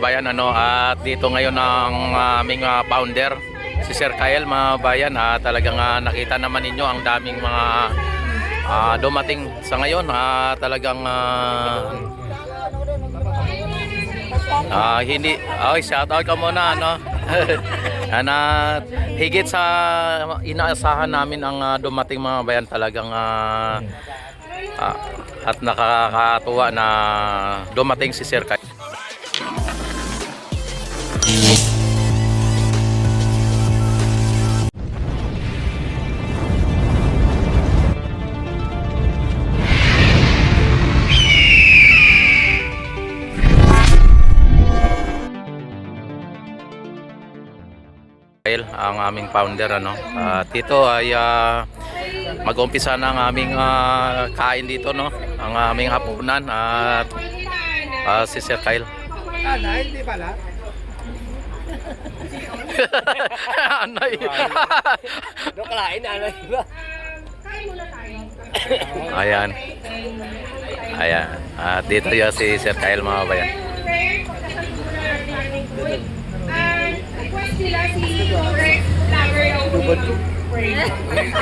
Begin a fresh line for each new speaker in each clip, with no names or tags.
Bayan at dito ngayon ang aming founder si Sir Kyle mga bayan, talagang nakita naman ninyo ang daming mga dumating sa ngayon, talagang hindi shout out ka muna higit sa inaasahan namin ang dumating mga bayan, talagang at nakakatuwa na dumating si Sir Kyle. Ang aming founder dito ay mag-umpisa na ang aming kain dito, ang aming hapunan at si Sir Kyle.
Hindi pala.
Anay.
Kalain anay ba?
Ayan. At dito yung si Sir Kyle mga bayan.
Sila si Robert Flower.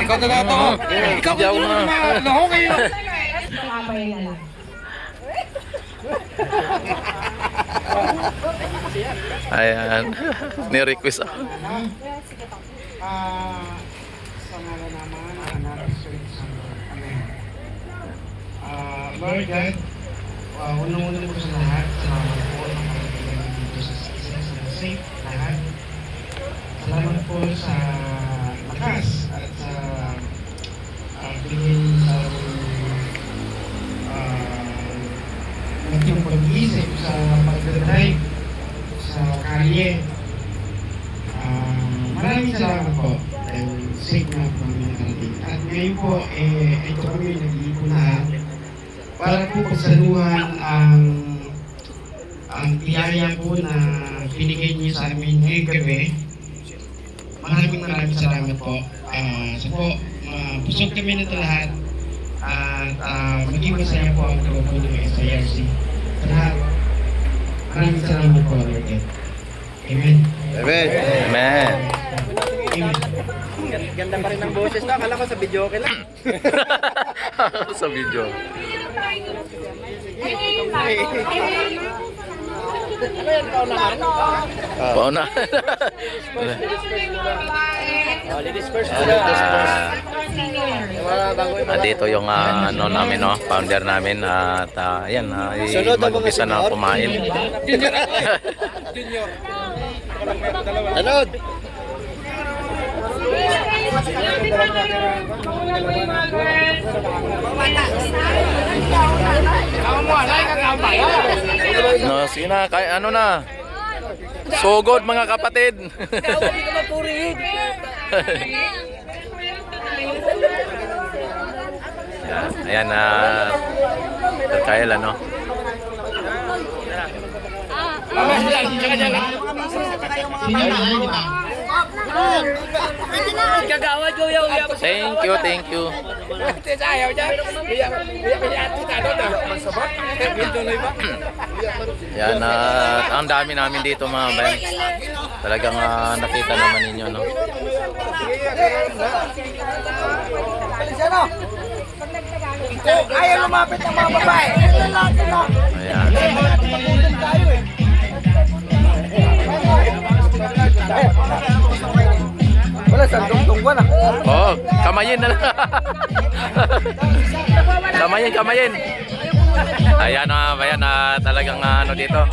Ikaw na to. Ikaw na laho kayo.
Ayan. Ni-request ako.
Sa ngalan naman, anak, amen. Lord God, unang-una po sa lahat, salamat po ang pagkakas dito sa safe lahat. Salamat po sa lakas at sa tingin sa ating pag-iisip sa pagdadrive sa kalye. Maraming salamat po dahil safe na po kami nakarating. At ngayon po, ito kami nag-iipon na para po pagsaluhan ang biyaya po na binigay niyo sa amin ngayong gabi. Maraming salamat po. Busog kami na ito lahat at maging masaya po ang tubo ng SIRC. Sa lahat, maraming salamat po, Lord. Amen.
Amen. Amen.
Amen.
Ganda pa rin ang boses na. Akala ko sa video okay lang.
Sa video.
Ano yan, paunahan?
Pauna.
Ladies first muna.
Dito yung namin, founder namin at ayan, mag-umpisa na kumain.
Junior. Tanod!
No, sige na, sugod mga kapatid.
Hindi ka mapurid.
Ayan, Sir Kyle,
Kagawad ko yung
Thank you. Yan, ang dami namin dito mga bayan. Talagang nakita naman ninyo,
Ayaw lumapit ng mga babae.
Ayan.
Wala sa tungtungwan
Oh, kamayin na lang. Kamayin. Ayan mga bayan, talagang dito.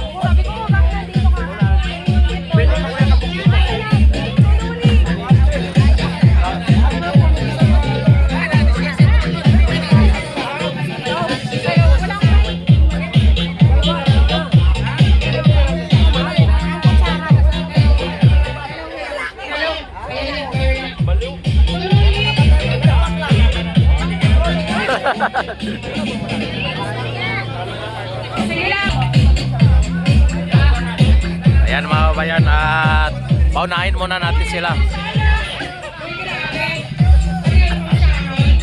Ayan mga kabayan, at paunahin muna natin sila.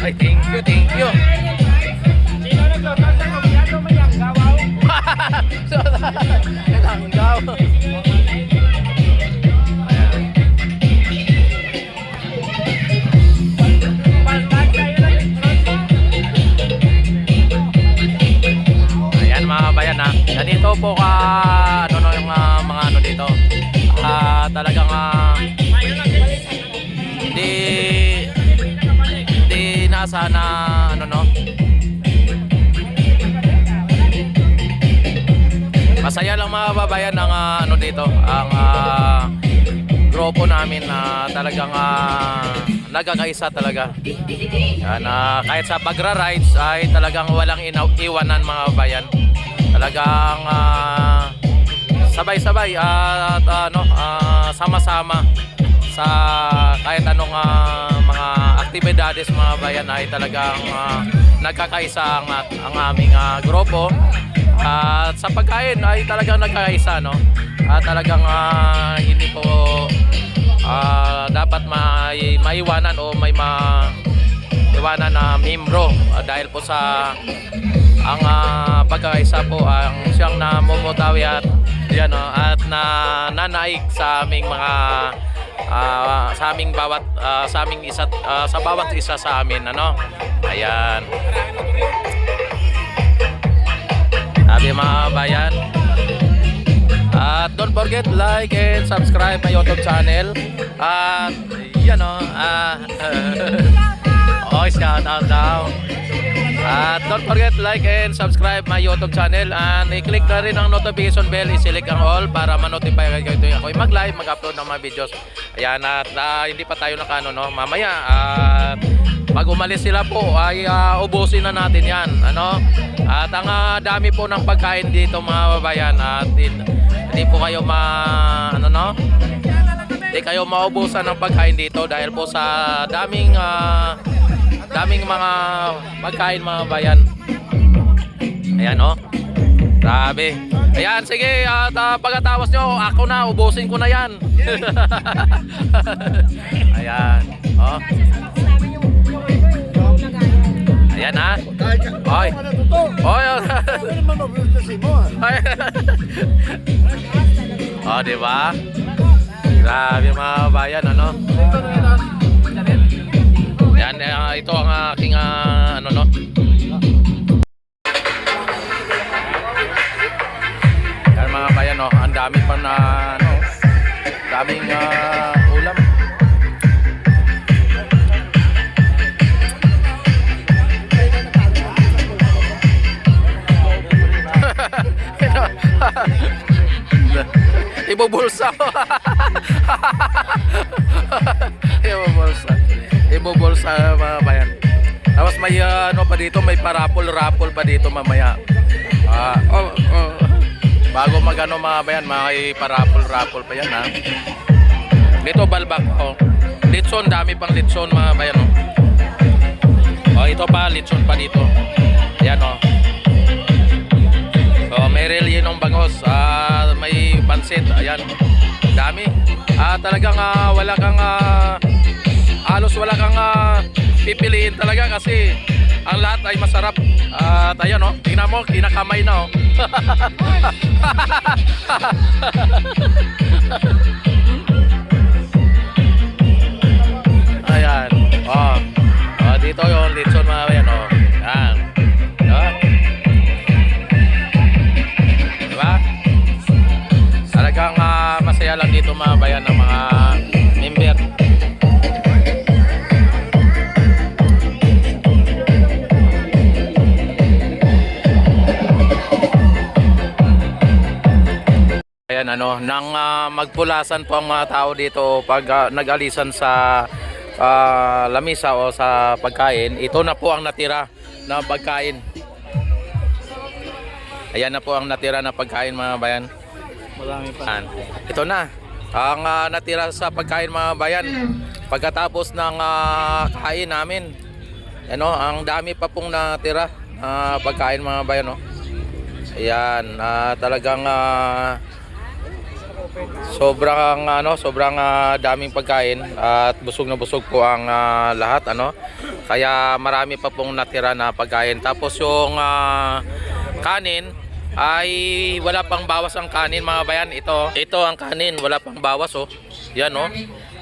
Ay, thank you. Langgaw. Ayan mga kabayan ha. Ganito po ka ano no yung mga ano dito. Talagang hindi nasa na ano no. Masaya lang mga kababayan ang ano dito, ang grupo namin na talagang nagkakaisa talaga. Yan, kahit sa pagra-rides ay talagang walang iwanan mga kababayan. Talagang sabay-sabay at sama-sama sa kahit anong mga aktibidades mga kababayan ay talagang nagkakaisa ang aming grupo. At sa pagkain ay talagang nagkakaisa no. Talagang hindi po dapat maiwanan o may maiwanan na membro dahil po sa ang pagkakaisa po ang siyang namumutawi at yan at nanaig sa aming mga sa aming bawat sa aming isa sa bawat isa sa amin ano. Ayan. Sabi mga bayan. At don't forget like and subscribe my YouTube channel. At yan o. Shout out daw. At don't forget like and subscribe my YouTube channel. And i-click na rin ang notification bell. I-select ang all para ma-notify kayo ito ako mag-live, mag-upload ng mga videos. Ayan at hindi pa tayo nakano no. Mamaya at pag umalis sila po ay ubusin na natin yan ano. At ang dami po ng pagkain dito mga babayan at hindi po kayo hindi kayo maubusan ng pagkain dito dahil po sa daming mga pagkain mga bayan. Ayan oh. Grabe. Ayan sige at pagkatapos nyo ako na ubusin ko na yan. Ayan oh. Ayan ha. Oy. Oy. Oh, di ba? Grabe mga bayan ano. Yan ito ang aking ano no. Yan mga bayan no, ang dami pa na ano, daming ulam. Ibubulsa. Ibubulsa mga bayan. Tapos may ano pa dito, may parapol-rapol pa dito mamaya. Bago magano mga bayan, may parapol-rapol pa yan ha. Dito balbak oh. Litson, dami pang litson mga bayan oh. Oh, ito pa litson pa dito. Ayan oh. So, Meryl yun ang bangos, may pansit, ayan, dami. Talagang wala kang, halos wala kang pipiliin talaga kasi ang lahat ay masarap. At ayan o, tingnan mo, kinakamay na o. Ayan, dito yung litson mga ayan o. Ayan, diba? Talagang masaya lang dito mga bayan ng mga member. Ayan ano, nang magpulasan po ang mga tao dito pag nag-alisan sa lamisa o sa pagkain, ito na po ang natira na pagkain. Ayan na po ang natira na pagkain mga bayan.
Marami pa.
Ito na ang natira sa pagkain mga bayan. Pagkatapos ng kain namin, ano, ang dami pa pong natira na pagkain mga bayan. No? Ayan, talagang sobrang daming pagkain at busog na busog po ang lahat ano. Kaya marami pa pong natira na pagkain. Tapos yung kanin ay wala pang bawas ang kanin mga bayan. Ito ang kanin, wala pang bawas oh. Yan oh.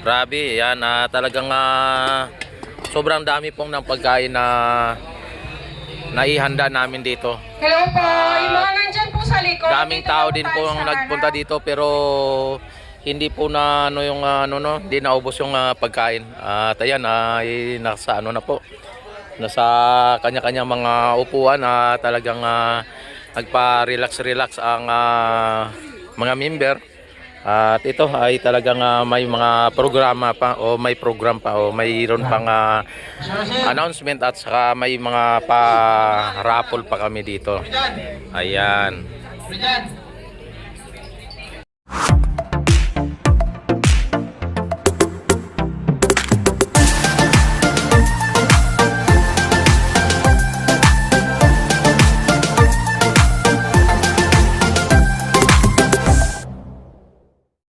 Grabe, yan talagang sobrang dami pong ng pagkain na naihanda namin dito.
Hello po, yung mga nandyan po sa likod.
Daming
dito
tao
lang
din
tayo
po
sa
ang nagpunta
harap.
dito pero hindi po na hindi naubos yung pagkain. At ayan ay nasa na po. Nasa kanya-kanya mga upuan talagang nagpa-relax ang mga member. At ito ay talagang may mga programa pa o may program pa o mayroon pang announcement at saka may mga pa-raffle pa kami dito. Ayan.